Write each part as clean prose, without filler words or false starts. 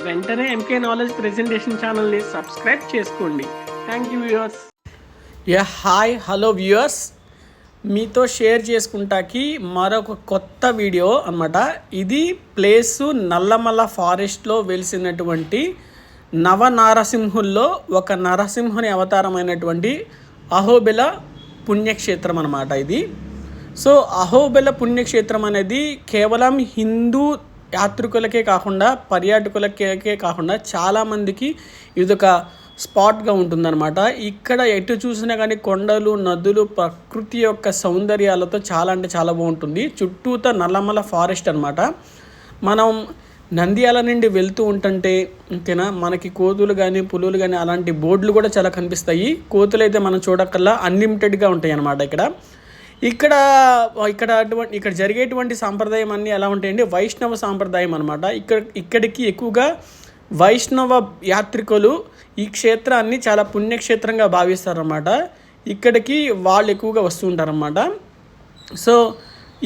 వెంటనే MK knowledge presentation ఛానల్ని subscribe చేసుకోండి. Thank you viewers. Hi hello viewers, మీతో షేర్ చేసుకుంటాకి మరొక కొత్త వీడియో అన్నమాట. ఇది ప్లేసు నల్లమల్ల ఫారెస్ట్లో వెలిసినటువంటి నవనారసింహుల్లో ఒక నరసింహుని అవతారమైనటువంటి అహోబిల పుణ్యక్షేత్రం అన్నమాట ఇది. సో అహోబిల పుణ్యక్షేత్రం అనేది కేవలం హిందూ యాత్రికులకే కాకుండా పర్యాటకులకే కాకుండా చాలామందికి ఇదొక స్పాట్గా ఉంటుందన్నమాట. ఇక్కడ ఎటు చూసినా కానీ కొండలు, నదులు, ప్రకృతి యొక్క సౌందర్యాలతో చాలా అంటే చాలా బాగుంటుంది. చుట్టూతో నల్లమల ఫారెస్ట్ అనమాట. మనం నంద్యాల నుండి వెళ్తూ ఉంటుంటే ఓకేనా, మనకి కోతులు కానీ పులులు కానీ అలాంటి బోర్డులు కూడా చాలా కనిపిస్తాయి. కోతులు అయితే మనం చూడక్కల్లా అన్లిమిటెడ్గా ఉంటాయి అన్నమాట. ఇక్కడ జరిగేటువంటి సాంప్రదాయం అన్నీ ఎలా ఉంటాయండి, వైష్ణవ సాంప్రదాయం అనమాట. ఇక్కడికి ఎక్కువగా వైష్ణవ యాత్రికులు ఈ క్షేత్రాన్ని చాలా పుణ్యక్షేత్రంగా భావిస్తారన్నమాట. ఇక్కడికి వాళ్ళు ఎక్కువగా వస్తూ ఉంటారన్నమాట. సో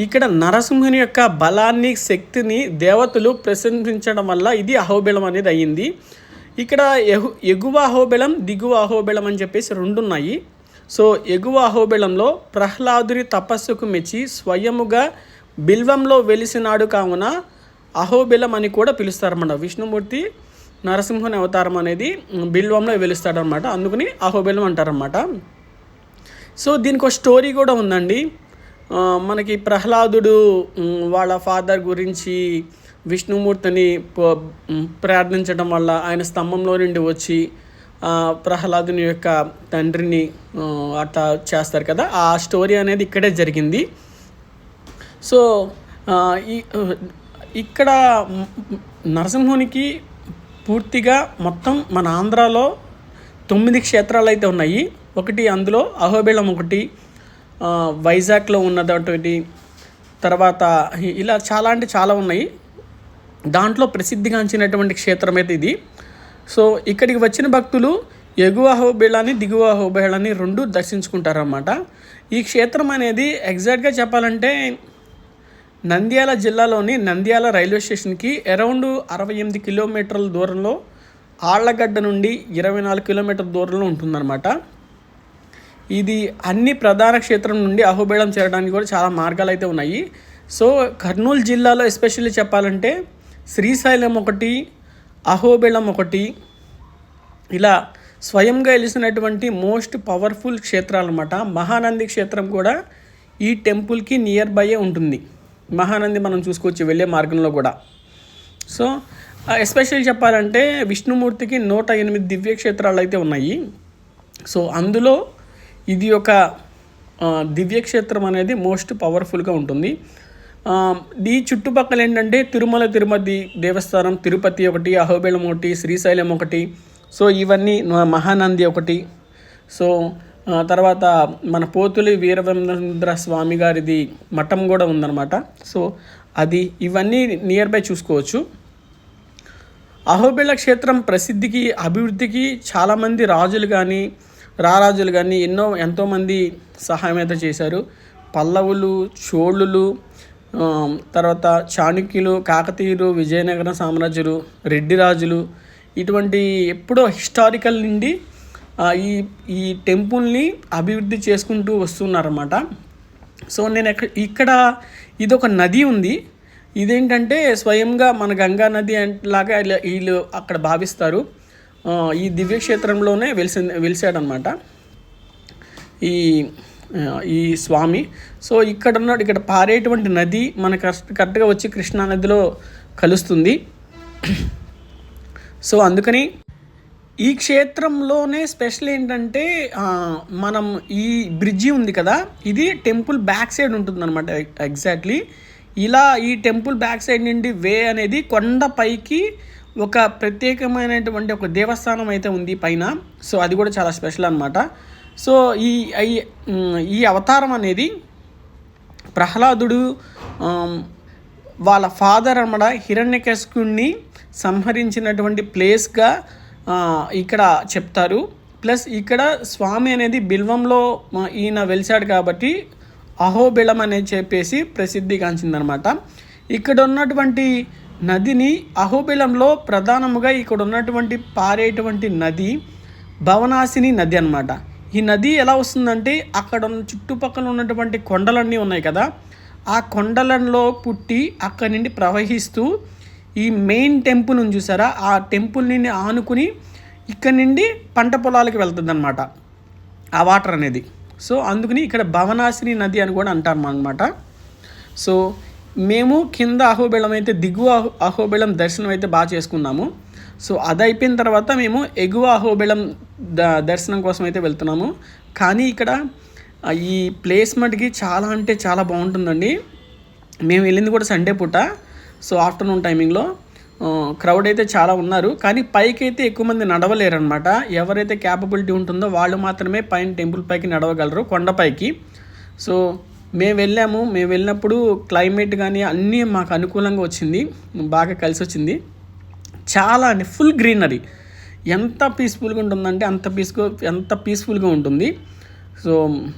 ఇక్కడ నరసింహుని యొక్క బలాన్ని, శక్తిని దేవతలు ప్రశంసించడం వల్ల ఇది అహోబిలం అనేది అయ్యింది. ఇక్కడ ఎగువ అహోబిలం, దిగువ అహోబిలం అని చెప్పేసి రెండు ఉన్నాయి. సో ఎగువ అహోబిలంలో ప్రహ్లాదుని తపస్సుకు మెచ్చి స్వయముగా బిల్వంలో వెలిసినాడు కావున అహోబిలం అని కూడా పిలుస్తారన్నమాట. విష్ణుమూర్తి నరసింహుని అవతారం అనేది బిల్వంలో వెలుస్తాడనమాట, అందుకని అహోబిలం అంటారన్నమాట. సో దీనికి ఒక స్టోరీ కూడా ఉందండి. మనకి ప్రహ్లాదుడు వాళ్ళ ఫాదర్ గురించి విష్ణుమూర్తిని ప్రార్థించడం వల్ల ఆయన స్తంభంలో నుండి వచ్చి ప్రహ్లాదుని యొక్క తండ్రిని అట్లా చేస్తారు కదా, ఆ స్టోరీ అనేది ఇక్కడే జరిగింది. సో ఇక్కడ నరసింహునికి పూర్తిగా మొత్తం మన ఆంధ్రాలో 9 క్షేత్రాలు అయితే ఉన్నాయి. ఒకటి అందులో అహోబిలం ఒకటి, వైజాగ్లో ఉన్నదొకటి, తర్వాత ఇలా చాలా అంటే చాలా ఉన్నాయి. దాంట్లో ప్రసిద్ధిగాంచినటువంటి క్షేత్రం అయితే ఇది. సో ఇక్కడికి వచ్చిన భక్తులు ఎగువ అహోబిలాన్ని, దిగువ అహోబిలాన్ని రెండు దర్శించుకుంటారన్నమాట. ఈ క్షేత్రం అనేది ఎగ్జాక్ట్గా చెప్పాలంటే నంద్యాల జిల్లాలోని నంద్యాల రైల్వే స్టేషన్కి అరౌండ్ 68 కిలోమీటర్ల దూరంలో, ఆళ్లగడ్డ నుండి 24 కిలోమీటర్ల దూరంలో ఉంటుందన్నమాట. ఇది అన్ని ప్రధాన క్షేత్రం నుండి అహోబిలం చేరడానికి కూడా చాలా మార్గాలు అయితే ఉన్నాయి. సో కర్నూలు జిల్లాలో ఎస్పెషల్లీ చెప్పాలంటే శ్రీశైలం ఒకటి, అహోబిలం ఒకటి, ఇలా స్వయంగా వెలిసినటువంటి మోస్ట్ పవర్ఫుల్ క్షేత్రాలు అన్నమాట. మహానంది క్షేత్రం కూడా ఈ టెంపుల్కి నియర్ బైయే ఉంటుంది. మహానంది మనం చూసుకోవచ్చు వెళ్ళే మార్గంలో కూడా. సో ఎస్పెషల్లీ చెప్పాలంటే విష్ణుమూర్తికి 108 దివ్యక్షేత్రాలు అయితే ఉన్నాయి. సో అందులో ఇది ఒక దివ్యక్షేత్రం అనేది మోస్ట్ పవర్ఫుల్గా ఉంటుంది. ఈ చుట్టుపక్కల ఏంటంటే తిరుపతి దేవస్థానం, తిరుపతి ఒకటి, అహోబిలం ఒకటి, శ్రీశైలం ఒకటి, సో ఇవన్నీ మహానంది ఒకటి, సో తర్వాత మన పోతులి వీరభద్ర స్వామి గారిది మఠం కూడా ఉందన్నమాట. సో అది ఇవన్నీ నియర్ బై చూసుకోవచ్చు. అహోబిల క్షేత్రం ప్రసిద్ధికి, అభివృద్ధికి చాలామంది రాజులు కానీ రారాజులు కానీ ఎంతోమంది సహాయం అయితే చేశారు. పల్లవులు, చోళులు, తర్వాత చాణుక్యులు, కాకతీయులు, విజయనగర సామ్రాజ్యులు, రెడ్డి రాజులు, ఇటువంటి ఎప్పుడో హిస్టారికల్ నుండి ఈ టెంపుల్ని అభివృద్ధి చేసుకుంటూ వస్తున్నారన్నమాట. సో నేను ఇక్కడ ఇదొక నది ఉంది. ఇదేంటంటే స్వయంగా మన గంగా నది లాగా వీళ్ళు అక్కడ భావిస్తారు. ఈ దివ్యక్షేత్రంలోనే వెలిసాడనమాట ఈ స్వామి. సో ఇక్కడ పారేటువంటి నది మనకు కరెక్ట్గా వచ్చి కృష్ణా నదిలో కలుస్తుంది. సో అందుకని ఈ క్షేత్రంలోనే స్పెషల్ ఏంటంటే మనం ఈ బ్రిడ్జి ఉంది కదా, ఇది టెంపుల్ బ్యాక్ సైడ్ ఉంటుందన్నమాట. ఎగ్జాక్ట్లీ ఇలా ఈ టెంపుల్ బ్యాక్ సైడ్ నుండి వే అనేది కొండపైకి ఒక ప్రత్యేకమైనటువంటి ఒక దేవస్థానం అయితే ఉంది పైన. సో అది కూడా చాలా స్పెషల్ అనమాట. సో ఈ అవతారం అనేది ప్రహ్లాదుడు వాళ్ళ ఫాదర్ అన్నమాట హిరణ్యకశిపుణ్ణి సంహరించినటువంటి ప్లేస్గా ఇక్కడ చెప్తారు. ప్లస్ ఇక్కడ స్వామి అనేది బిల్వంలో ఈయన వెలిసాడు కాబట్టి అహోబిలం అనేది చెప్పేసి ప్రసిద్ధిగాంచిందనమాట. ఇక్కడ ఉన్నటువంటి నదిని అహోబిలంలో ప్రధానముగా ఇక్కడ ఉన్నటువంటి పారేటువంటి నది భవనాశిని నది అన్నమాట. ఈ నది ఎలా వస్తుందంటే అక్కడ చుట్టుపక్కల ఉన్నటువంటి కొండలన్నీ ఉన్నాయి కదా, ఆ కొండలలో పుట్టి అక్కడి నుండి ప్రవహిస్తూ ఈ మెయిన్ టెంపుల్ నుంచి చూసారా, ఆ టెంపుల్ నుండి ఆనుకుని ఇక్కడ నుండి పంట పొలాలకు వెళ్తుంది అనమాట ఆ వాటర్ అనేది. సో అందుకని ఇక్కడ భవనాశిని నది అని కూడా అంటాం అనమాట. సో మేము కింద అహోబిలం అయితే దిగువ అహోబిలం దర్శనం అయితే బాగా చేసుకున్నాము. సో అది అయిపోయిన తర్వాత మేము ఎగువ అహోబిలం దర్శనం కోసం అయితే వెళ్తున్నాము. కానీ ఇక్కడ ఈ ప్లేస్ మటుకి చాలా అంటే చాలా బాగుంటుందండి. మేము వెళ్ళింది కూడా సండే పూట. సో ఆఫ్టర్నూన్ టైమింగ్లో క్రౌడ్ అయితే చాలా ఉన్నారు, కానీ పైకి అయితే ఎక్కువ మంది నడవలేరు అనమాట. ఎవరైతే క్యాపబిలిటీ ఉంటుందో వాళ్ళు మాత్రమే పైన టెంపుల్ పైకి నడవగలరు, కొండపైకి. సో మేము వెళ్ళినప్పుడు క్లైమేట్ కానీ అన్నీ మాకు అనుకూలంగా వచ్చింది, బాగా కలిసి వచ్చింది. చాలా అండి, ఫుల్ గ్రీనరీ, ఎంత పీస్ఫుల్గా ఉంటుందంటే ఎంత పీస్ఫుల్గా ఉంటుంది. సో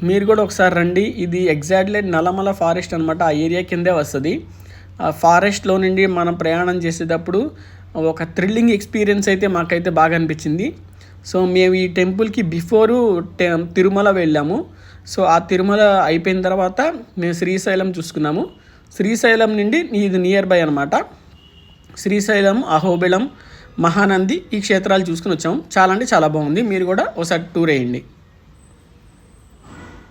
మీరు కూడా ఒకసారి రండి. ఇది ఎగ్జాక్ట్లీ నల్లమల ఫారెస్ట్ అనమాట, ఆ ఏరియా కిందే వస్తుంది. ఆ ఫారెస్ట్లో నుండి మనం ప్రయాణం చేసేటప్పుడు ఒక థ్రిల్లింగ్ ఎక్స్పీరియన్స్ అయితే మాకైతే బాగా అనిపించింది. సో మేము ఈ టెంపుల్కి బిఫోరు తిరుమల వెళ్ళాము. సో ఆ తిరుమల అయిపోయిన తర్వాత మేము శ్రీశైలం చూసుకున్నాము. శ్రీశైలం నుండి ఇది నియర్ బై అనమాట. శ్రీశైలం, అహోబిలం, మహానంది ఈ క్షేత్రాలు చూసుకుని వచ్చాము. చాలా అంటే చాలా బాగుంది. మీరు కూడా ఒకసారి టూర్ వేయండి.